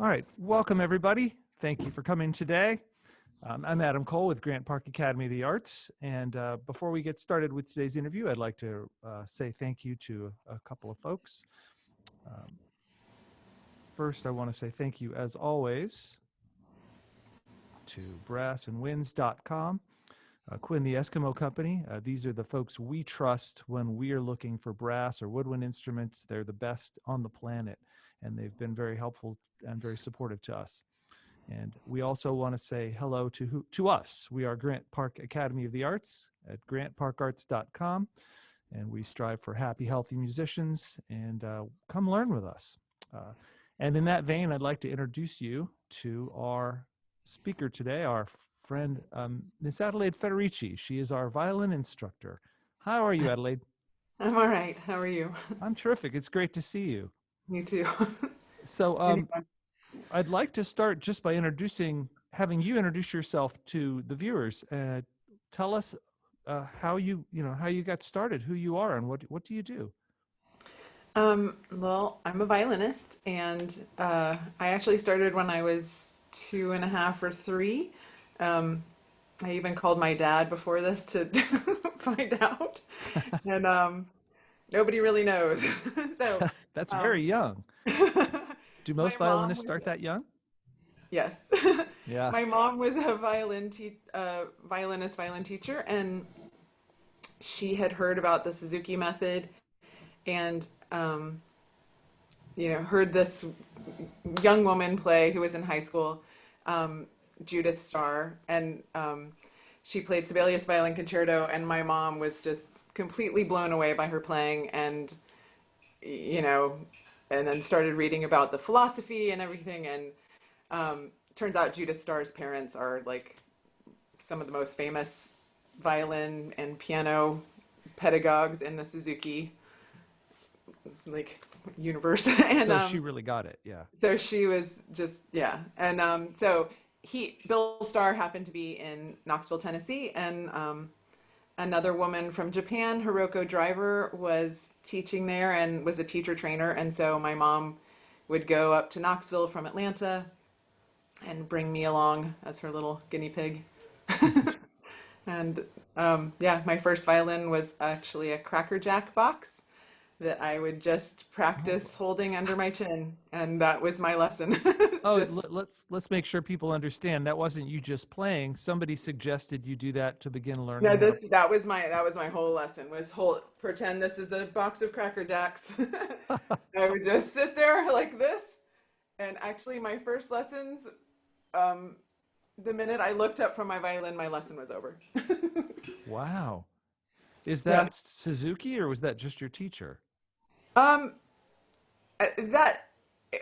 All right, welcome everybody. Thank you for coming today. I'm Adam Cole with Grant Park Academy of the Arts, and before we get started with today's interview, I'd like to say thank you to a couple of folks. First, I want to say thank you, as always, to brassandwinds.com, Quinn the Eskimo Company. These are the folks we trust when we are looking for brass or woodwind instruments. They're the best on the planet, and they've been very helpful and very supportive to us. And we also want to say hello to us. We are Grant Park Academy of the Arts at grantparkarts.com, and we strive for happy, healthy musicians, and come learn with us. And in that vein, I'd like to introduce you to our speaker today, our friend, Miss Adelaide Federici. She is our violin instructor. How are you, Adelaide? I'm all right. How are you? I'm terrific. It's great to see you. Me too. So I'd like to start just by having you introduce yourself to the viewers. Tell us how you got started, who you are, and what do you do? Well, I'm a violinist, and I actually started when I was 2.5 or 3. I even called my dad before this to find out, and nobody really knows. So, That's um, very young. Do my most mom violinists was, start that young? yes, Yeah. my mom was a violinist, violin teacher, and she had heard about the Suzuki Method and heard this young woman play who was in high school, Judith Starr, and she played Sibelius Violin Concerto, and my mom was just completely blown away by her playing, and you know, and then started reading about the philosophy and everything, and turns out Judith Starr's parents are like some of the most famous violin and piano pedagogues in the Suzuki like universe. And So she really got it. Yeah. so she was just, yeah. And so Bill Starr happened to be in Knoxville, Tennessee, and another woman from Japan, Hiroko Driver, was teaching there and was a teacher trainer. And so my mom would go up to Knoxville from Atlanta and bring me along as her little guinea pig. And yeah, my first violin was actually a Cracker Jack box that I would just practice holding under my chin, and that was my lesson. It's Oh, just let's make sure people understand that wasn't you just playing. Somebody suggested you do that to begin no, learning how to. this that was my whole lesson, was hold pretend this is a box of Cracker Jacks. I would just sit there like this, and actually my first lessons, um, the minute I looked up from my violin, my lesson was over. Wow. Is Yeah. that Suzuki or was that just your teacher? Um, that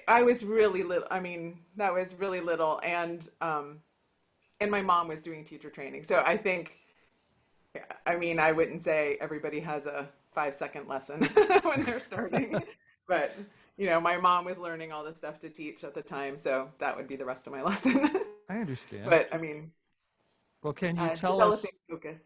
I was really little. I mean, that was really little, and my mom was doing teacher training. So I think, I mean, I wouldn't say everybody has a 5-second lesson when they're starting, but my mom was learning all the stuff to teach at the time, so that would be the rest of my lesson. I understand. But I mean, Well, can you tell developing us focus.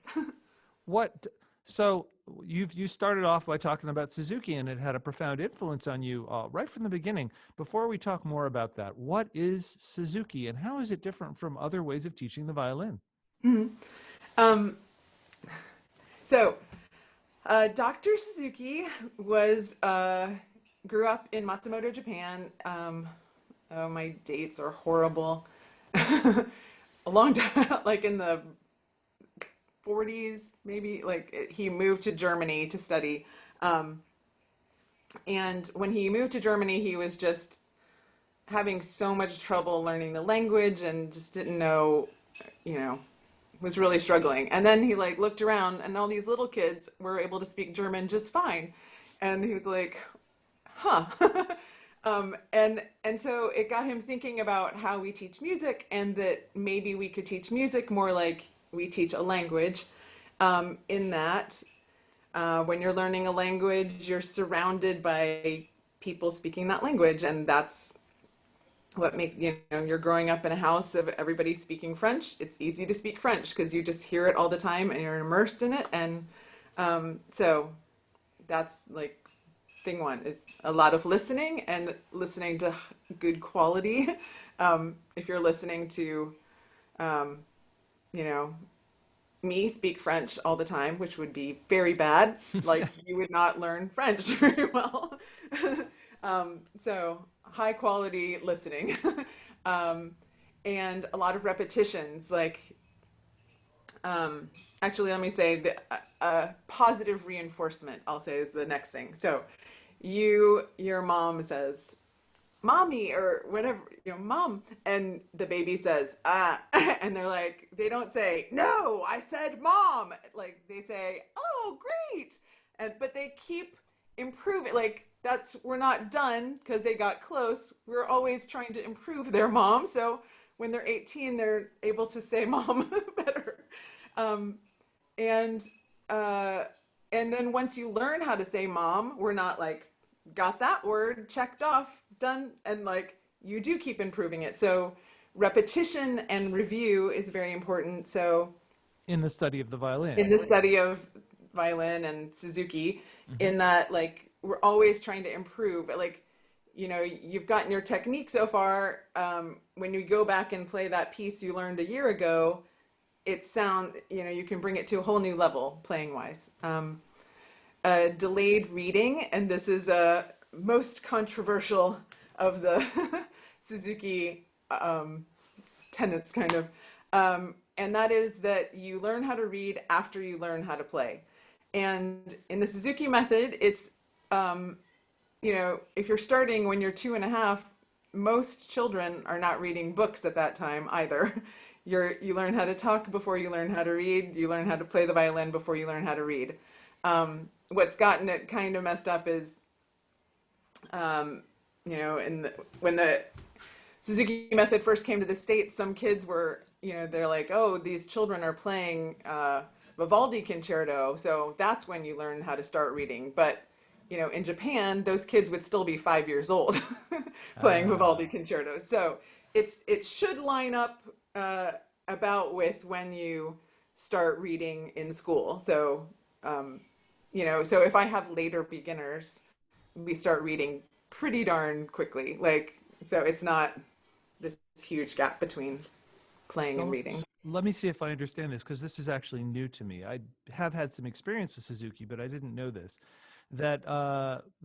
what? So you started off by talking about Suzuki, and it had a profound influence on you right from the beginning. Before we talk more about that, what is Suzuki, and how is it different from other ways of teaching the violin? Mhm. Um, so Dr. Suzuki was grew up in Matsumoto, Japan. Oh, my dates are horrible. A long time, like in the 40s, maybe. Like he moved to Germany to study, um, and when he moved to Germany, he was just having so much trouble learning the language and just didn't know, you know, was really struggling. And then he like looked around, and all these little kids were able to speak German just fine, and he was like, huh. And so it got him thinking about how we teach music, and that maybe we could teach music more like we teach a language, in that when you're learning a language, you're surrounded by people speaking that language, and that's what makes, you're growing up in a house of everybody speaking French. It's easy to speak French because you just hear it all the time and you're immersed in it. And so that's like thing one is a lot of listening and listening to good quality. If you're listening to, um, you know, me speak French all the time, which would be very bad, like you would not learn French very well. So high quality listening. um, and a lot of repetitions, like um, actually, let me say the positive reinforcement, I'll say, is the next thing. So your mom says, mommy, or whatever, mom, and the baby says, ah, and they're like, they don't say, no, I said mom. Like they say, oh, great. But they keep improving. Like we're not done because they got close. We're always trying to improve their mom. So when they're 18, they're able to say mom better. Um, and uh, and then once you learn how to say mom, we're not like got that word checked off, done, and like you do keep improving it. So repetition and review is very important. So In the study of the in violin. the study of violin and Suzuki, Hmm. in that like we're always trying to improve. Like you've gotten your technique so far. When you go back and play that piece you learned a year ago, you can bring it to a whole new level playing wise. Delayed reading, and this is most controversial of the Suzuki tenets, kind of. And that is that you learn how to read after you learn how to play. And in the Suzuki method, it's, if you're starting when you're 2.5, most children are not reading books at that time either. You learn how to talk before you learn how to read. You learn how to play the violin before you learn how to read. What's gotten it kind of messed up is, when the Suzuki method first came to the States, some kids were, they're like, oh, these children are playing Vivaldi concerto, so that's when you learn how to start reading. But, in Japan, those kids would still be 5 years old playing Vivaldi Ah. concertos. So it should line up about with when you start reading in school. So, so if I have later beginners, we start reading pretty darn quickly. Like, so it's not this huge gap between playing and So reading. let me see if I understand this, because this is actually new to me. I have had some experience with Suzuki, but I didn't know this. That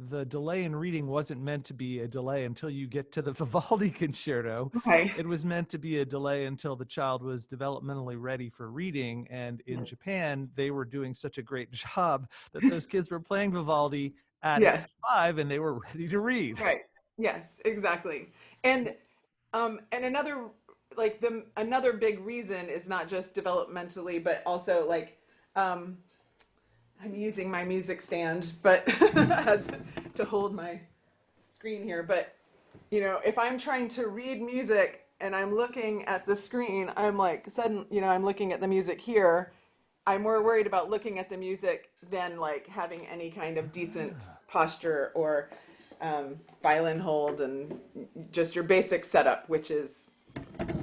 the delay in reading wasn't meant to be a delay until you get to the Vivaldi concerto. Okay. It was meant to be a delay until the child was developmentally ready for reading. And in Yes. Japan, they were doing such a great job that those kids were playing Vivaldi at age Yes. 5 and they were ready to read. Right. Yes, exactly. And another, like another big reason is not just developmentally, but also like um I'm using my music stand, but as to hold my screen here. But if I'm trying to read music and I'm looking at the screen, I'm like I'm looking at the music here. I'm more worried about looking at the music than like having any kind of decent Ah, posture or violin hold and just your basic setup, which is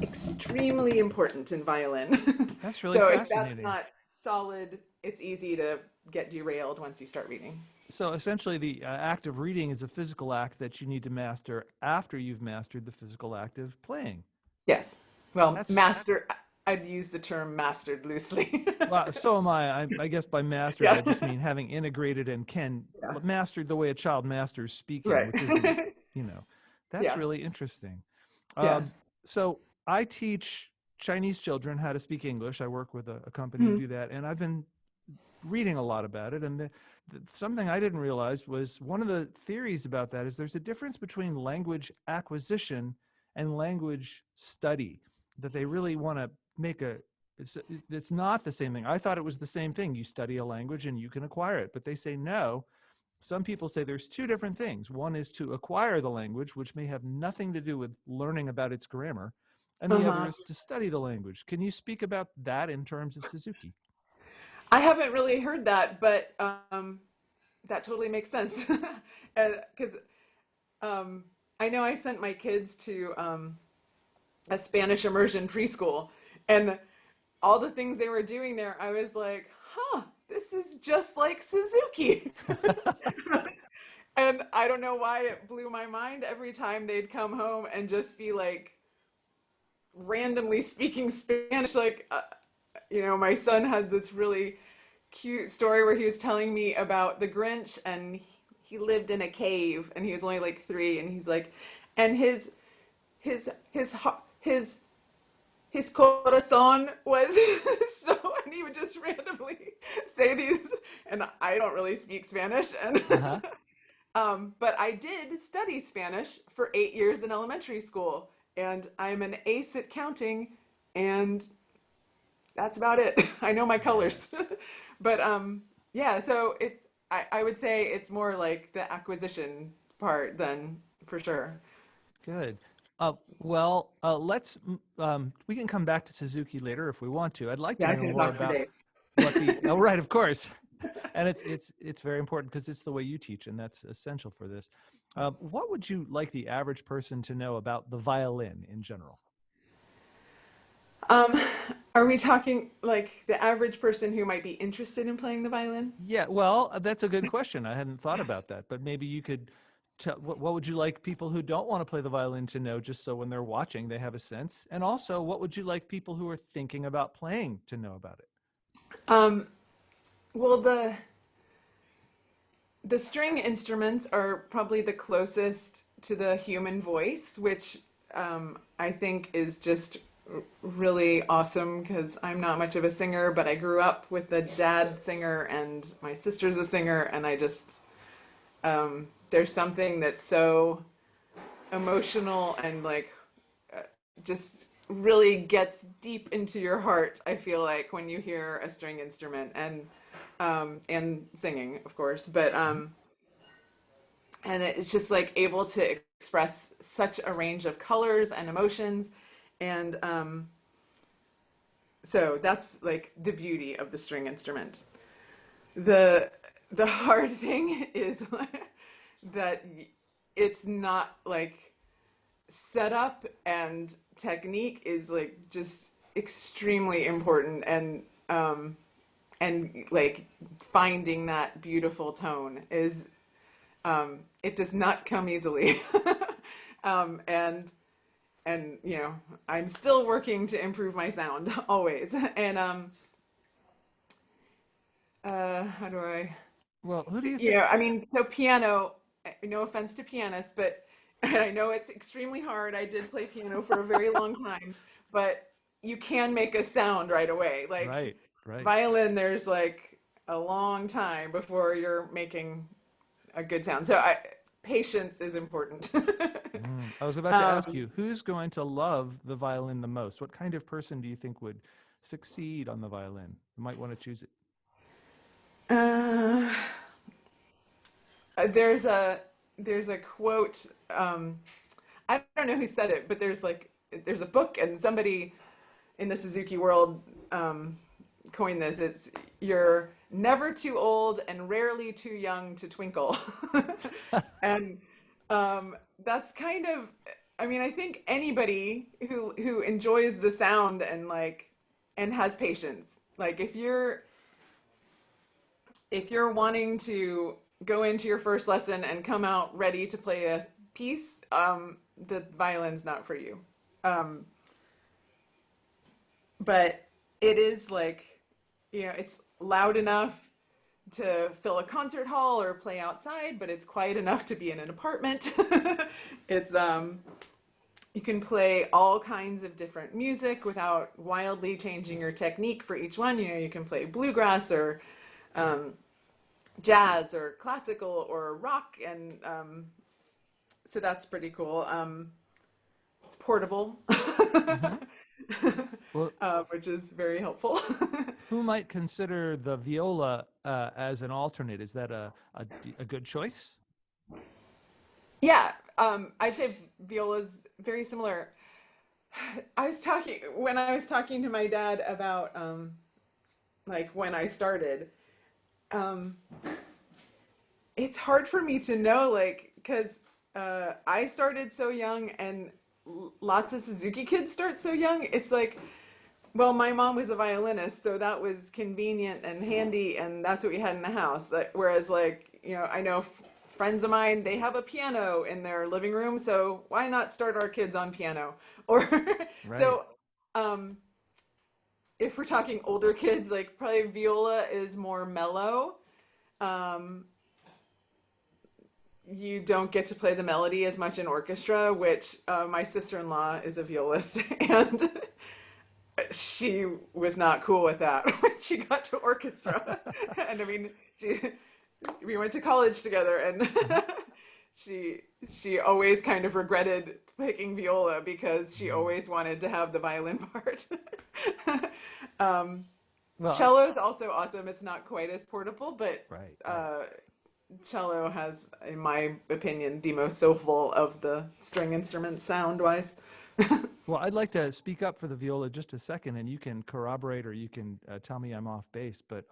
extremely important in violin. that's really So if that's fascinating. not solid, it's easy to get derailed once you start reading. So essentially, the act of reading is a physical act that you need to master after you've mastered the physical act of playing. Yes. Well, That's I'd use the term mastered loosely. well, so am I. I guess by mastered, I Yeah. just mean having integrated and can Yeah. mastered the way a child masters speaking, Right. which isn't, you know, that's Yeah. really interesting. Yeah. So I teach Chinese children how to speak English. I work with a company to Mhm. do that, and I've been reading a lot about it. And something I didn't realize was one of the theories about that is there's a difference between language acquisition and language study, that they really want to make it's not the same thing. I thought it was the same thing. You study a language and you can acquire it, but they say no. Some people say there's two different things. One is to acquire the language, which may have nothing to do with learning about its grammar, and the other Uh-huh. is to study the language. Can you speak about that in terms of Suzuki? I haven't really heard that, but that totally makes sense. And because um, I know I sent my kids to a Spanish immersion preschool, and all the things they were doing there, I was like, huh, this is just like Suzuki. And I don't know why it blew my mind every time they'd come home and just be like randomly speaking Spanish. Like, my son had this really cute story where he was telling me about the Grinch, and he lived in a cave and he was only like 3, and he's like, and his his corazon was so, and he would just randomly say these, and I don't really speak Spanish, and Uh-huh. but I did study Spanish for 8 years in elementary school, and I'm an ace at counting, and that's about it. I know my colors. Yes. But yeah, so I would say it's more like the acquisition part than for sure. Good. We can come back to Suzuki later if we want to. I'd like to Yeah, I know could more talk for about days. what the, oh, right, of course. And it's very important because it's the way you teach, and that's essential for this. What would you like the average person to know about the violin in general? Um, are we talking like the average person who might be interested in playing the violin? Yeah, well, that's a good question. I hadn't thought about that, but maybe you could tell what would you like people who don't want to play the violin to know, just so when they're watching they have a sense? And also, what would you like people who are thinking about playing to know about it? Um, well, the string instruments are probably the closest to the human voice, which I think is just really awesome because I'm not much of a singer, but I grew up with a dad singer and my sister's a singer, and I just, there's something that's so emotional and like just really gets deep into your heart, I feel like, when you hear a string instrument, and singing, of course, but Mhm. and it's just like able to express such a range of colors and emotions, and so that's like the beauty of the string instrument. The hard thing is that it's not like setup, and technique is like just extremely important, and like finding that beautiful tone is, it does not come easily. And I'm still working to improve my sound always. And how do I, Well, who do you think? I mean, so piano, no offense to pianists, but and I know it's extremely hard. I did play piano for a very long time, but you can make a sound right away. Like Right, right. violin, there's like a long time before you're making a good sound. So patience is important. I was about to ask um, you, who's going to love the violin the most? What kind of person do you think would succeed on the violin? You might want to choose it. uh, there's a quote. I don't know who said it, but there's a book, and somebody in the Suzuki world coined this. It's you're never too old and rarely too young to twinkle, and that's kind of. I mean, I think anybody who enjoys the sound and like and has patience, like if you're wanting to go into your first lesson and come out ready to play a piece, the violin's not for you. Um, but it is like, it's loud enough to fill a concert hall or play outside, but it's quiet enough to be in an apartment. It's You can play all kinds of different music without wildly changing your technique for each one. You can play bluegrass or um, jazz or classical or rock, and so that's pretty cool. It's portable, Hmm. Well, which is very helpful. who might consider the viola as an alternate? Is that a good choice? Yeah, I'd say viola's very similar. When I was talking to my dad about like when I started. Um, it's hard for me to know, like, because I started so young, and lots of Suzuki kids start so young. It's like, well, my mom was a violinist, so that was convenient and handy, and that's what we had in the house. Whereas, like, I know friends of mine, they have a piano in their living room, so why not start our kids on piano? Or Right. so um, if we're talking older kids, like probably viola is more mellow. Um, you don't get to play the melody as much in orchestra, which my sister-in-law is a violist, and she was not cool with that when she got to orchestra. And I mean, she we went to college together, and Uh-huh. she she always kind of regretted picking viola because she Mhm. always wanted to have the violin part. um, Well, cello is also awesome. It's not quite as portable, but right, right. uh, cello has, in my opinion, the most soulful of the string instruments sound wise. Well, I'd like to speak up for the viola just a second, and you can corroborate or you can tell me I'm off base. But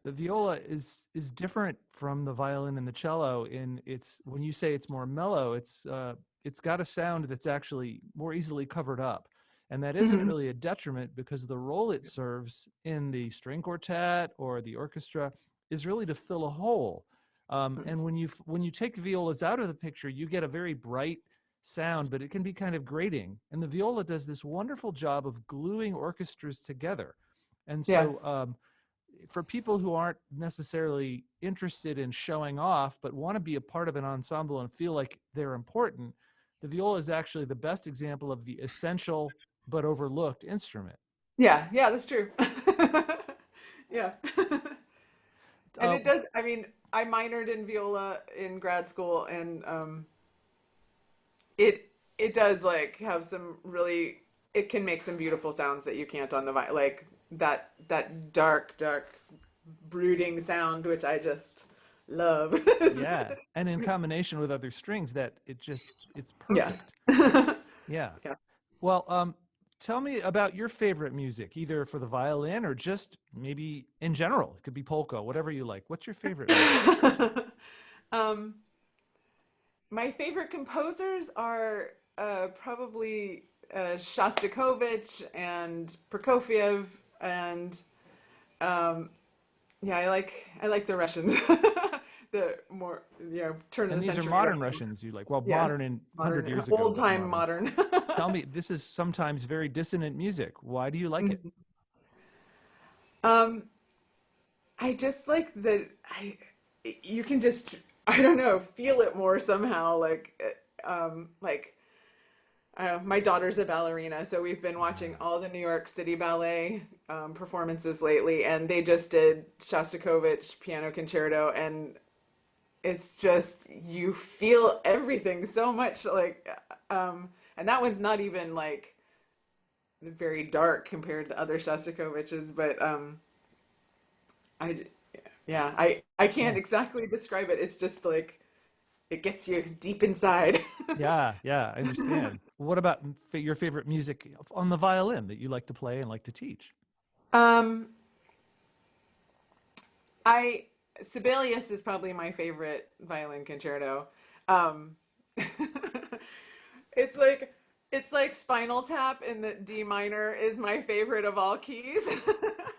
the viola is different from the violin and the cello in its when you say it's more mellow, it's got a sound that's actually more easily covered up, and that isn't Mhm. really a detriment because the role it serves in the string quartet or the orchestra is really to fill a hole. And when you take the violas out of the picture, you get a very bright sound, but it can be kind of grating. And the viola does this wonderful job of gluing orchestras together. And Yeah. so for people who aren't necessarily interested in showing off but want to be a part of an ensemble and feel like they're important, the viola is actually the best example of the essential but overlooked instrument. Yeah, yeah, that's true. Yeah. And Uh, it does, I mean, I minored in viola in grad school, and it it does like have some really, it can make some beautiful sounds that you can't on the like that dark brooding sound, which I just love. yeah, and in combination with other strings, that it's Yeah. perfect. Yeah. Yeah. Well, tell me about your favorite music, either for the violin or just maybe in general. It could be polka, whatever you like. What's your favorite music? um, my favorite composers are probably Shostakovich and Prokofiev, and um, yeah, I like the Russians, the more turn of And the these are century modern Russians. Russians. You like, well, Yes, modern in 100 modern, years ago, old but time modern. modern. Tell me, this is sometimes very dissonant music. Why do you like it? Mhm. Um, I just like that you can just, I don't know, feel it more somehow. Like my daughter's a ballerina, so we've been watching Ah, all the New York City Ballet performances lately, and they just did Shostakovich Piano Concerto, and it's just you feel everything so much. And that one's not even like very dark compared to other Shostakoviches, but I yeah, I can't yeah. exactly describe it. It's just like it gets you deep inside. Yeah, yeah, I understand. What about your favorite music on the violin that you like to play and like to teach? um, I Sibelius is probably my favorite violin concerto. Um, it's like it's like Spinal Tap in the D minor is my favorite of all keys.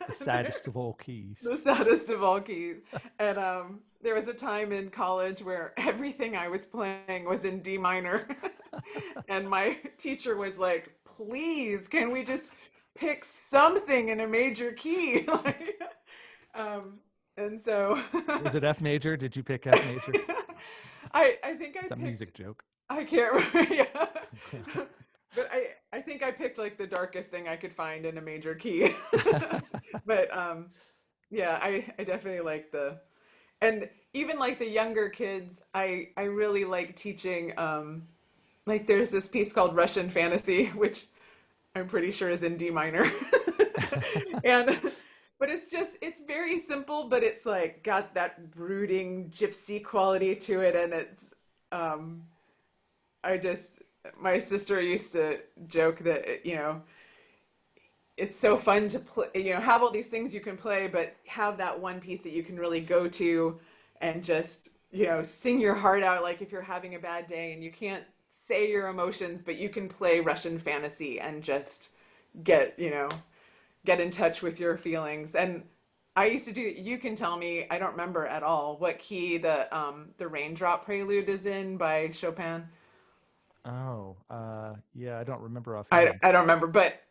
The They're saddest of all keys. the saddest of all keys. And there was a time in college where everything I was playing was in D minor. And my teacher was like, please, can we just pick something in a major key? Like, um, and so Was it F major? Did you pick F major? I think I It's a picked, music joke. I can't remember. Yeah. But I think I picked like the darkest thing I could find in a major key. But yeah, I definitely like and even like the younger kids, I really like teaching like there's this piece called Russian Fantasy, which I'm pretty sure is in D minor. And but it's very simple, but it's like got that brooding gypsy quality to it, and it's um I just my sister used to joke that it's so fun to play, have all these things you can play, but have that one piece that you can really go to and just, sing your heart out. Like if you're having a bad day and you can't say your emotions, but you can play Russian Fantasy and just get, get in touch with your feelings. And I used to do, you can tell me, I don't remember at all what key the Raindrop Prelude is in by Chopin. Oh, yeah, I don't remember offhand. I don't remember, but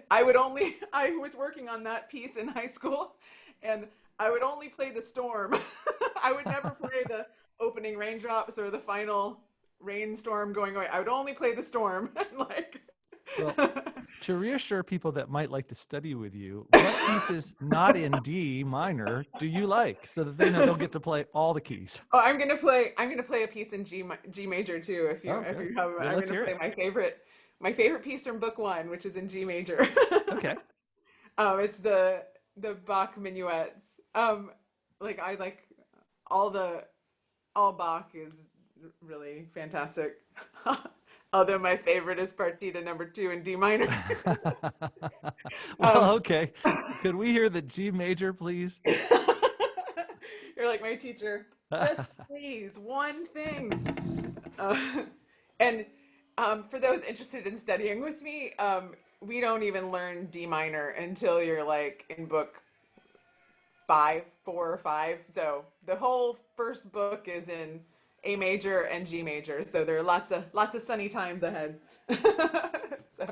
I would only, I was working on that piece in high school, and I would only play the storm. I would never play the opening raindrops or the final rainstorm going away. I would only play the storm. Like, Well, to reassure people that might like to study with you, what pieces not in D minor do you like so that they know they'll get to play all the keys? oh, I'm gonna play a piece in G major too. Oh, If good. you have, Well, I'm let's gonna hear play it. my favorite piece from book one, which is in G major. Okay. It's the Bach minuets. Like I like all the all Bach is really fantastic. Although my favorite is Partita number 2 in D minor. Well, um, okay. Could we hear the G major, please? you're like my teacher. Just please, one thing. And for those interested in studying with me, we don't even learn D minor until you're like in book 4 or 5. So the whole first book is in A major and G major. So there are lots of sunny times ahead. So.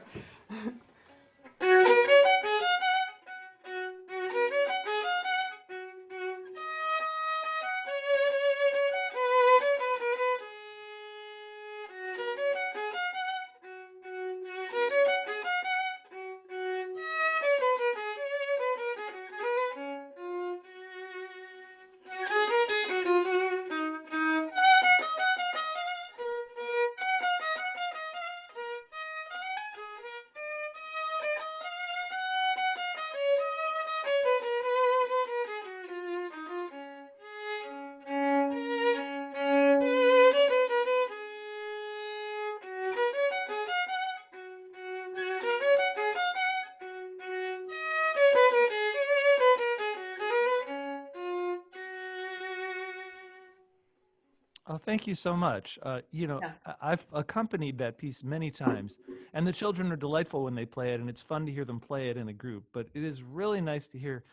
Oh, thank you so much. Yeah. I've accompanied that piece many times, and the children are delightful when they play it, and it's fun to hear them play it in a group. But it is really nice to hear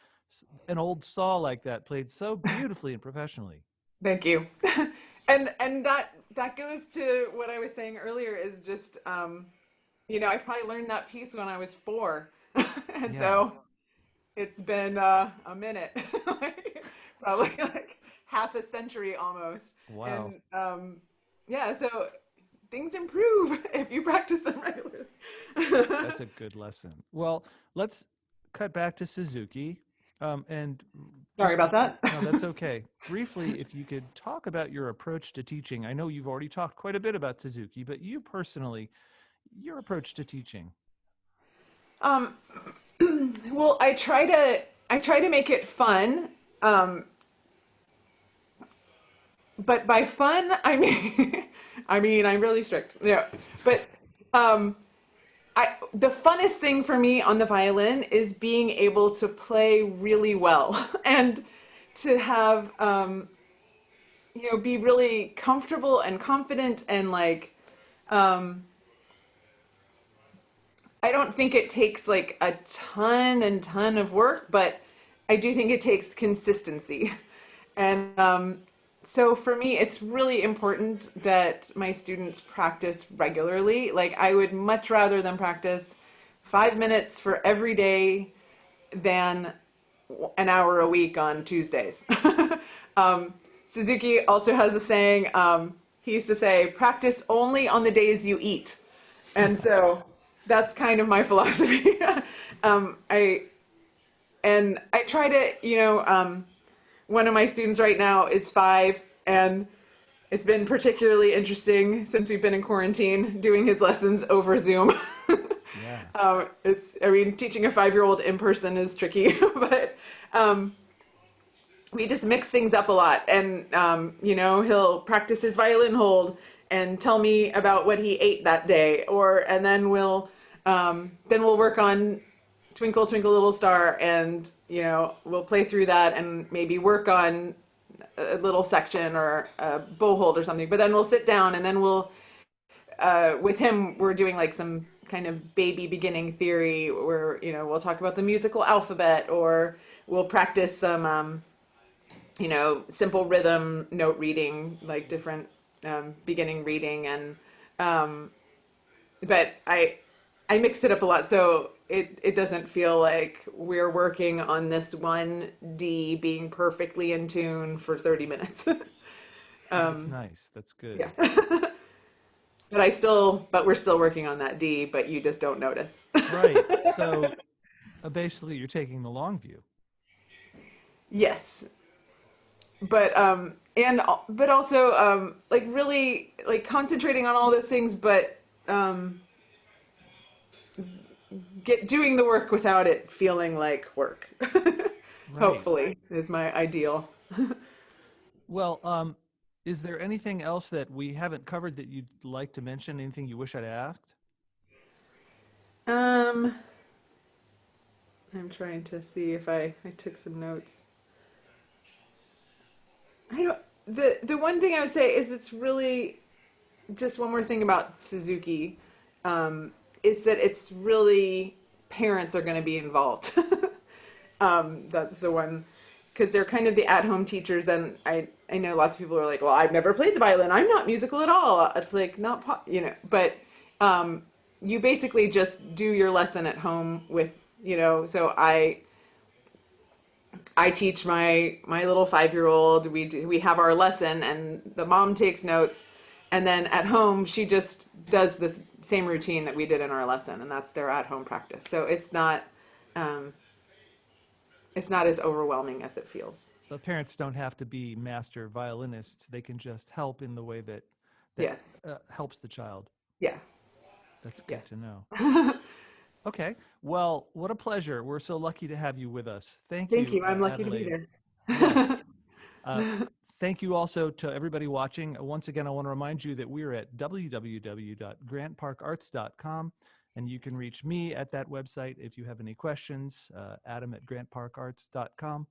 an old saw like that played so beautifully and professionally. Thank you. And that goes to what I was saying earlier is just I probably learned that piece when I was 4. And Yeah. so it's been a minute. Like, probably like half a century almost. Wow. And yeah, so things improve if you practice them regularly. That's a good lesson. Well, let's cut back to Suzuki. And Sorry just, about that. no, that's okay. Briefly, if you could talk about your approach to teaching. I know you've already talked quite a bit about Suzuki, but you personally, your approach to teaching. Um, well, I try to make it fun. Um, but by fun, I mean, I mean, I'm really strict. Yeah, but um, the funnest thing for me on the violin is being able to play really well and to have be really comfortable and confident and like um, I don't think it takes like a ton and ton of work, but I do think it takes consistency. And so for me, it's really important that my students practice regularly. Like I would much rather them practice 5 minutes for every day than an hour a week on Tuesdays. um, Suzuki also has a saying. He used to say, "Practice only on the days you eat," and so that's kind of my philosophy. I and I try to, one of my students right now is 5, and it's been particularly interesting since we've been in quarantine doing his lessons over Zoom. Yeah. I mean, teaching a 5-year-old in person is tricky, but um, we just mix things up a lot. And, he'll practice his violin hold and tell me about what he ate that day. And then we'll work on Twinkle, Twinkle, Little Star, and, we'll play through that and maybe work on a little section or a bow hold or something. But then we'll sit down and then with him, we're doing like some kind of baby beginning theory where, we'll talk about the musical alphabet or we'll practice some, simple rhythm note reading, like different beginning reading, and um, but I mix it up a lot, so it doesn't feel like we're working on this one D being perfectly in tune for 30 minutes. That's nice. That's Yeah. good. But we're still working on that D, but you just don't notice. Right. So basically, you're taking the long view. Yes. But also like really like concentrating on all those things, but um, get doing the work without it feeling like work. Right. Hopefully, is my ideal. Well, is there anything else that we haven't covered that you'd like to mention? Anything you wish I'd asked? Um, I'm trying to see if I took some notes. I don't. The one thing I would say is it's really just one more thing about Suzuki, is that it's really parents are going to be involved. That's the one, because they're kind of the at-home teachers, and I know lots of people are like, well, I've never played the violin, I'm not musical at all. It's like not but you basically just do your lesson at home with so I teach my little 5-year-old. We have our lesson, and the mom takes notes, and then at home she just does the same routine that we did in our lesson, and that's their at home practice. So um, it's not as overwhelming as it feels. The parents don't have to be master violinists. They can just help in the way that Yes. helps the child. Yeah. That's good Yes. to know. Okay. Well, what a pleasure. We're so lucky to have you with us. Thank Thank you, you. I'm lucky to be Adelaide. there. Yes. Uh, Thank you also to everybody watching. Once again, I want to remind you that we're at www.grantparkarts.com, and you can reach me at that website if you have any questions, Adam at grantparkarts.com.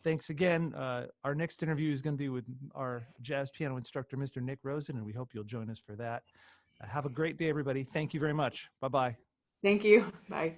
Thanks again. Our next interview is going to be with our jazz piano instructor, Mr. Nick Rosen, and we hope you'll join us for that. Have a great day, everybody. Thank you very much. Bye-bye. Thank you. Bye.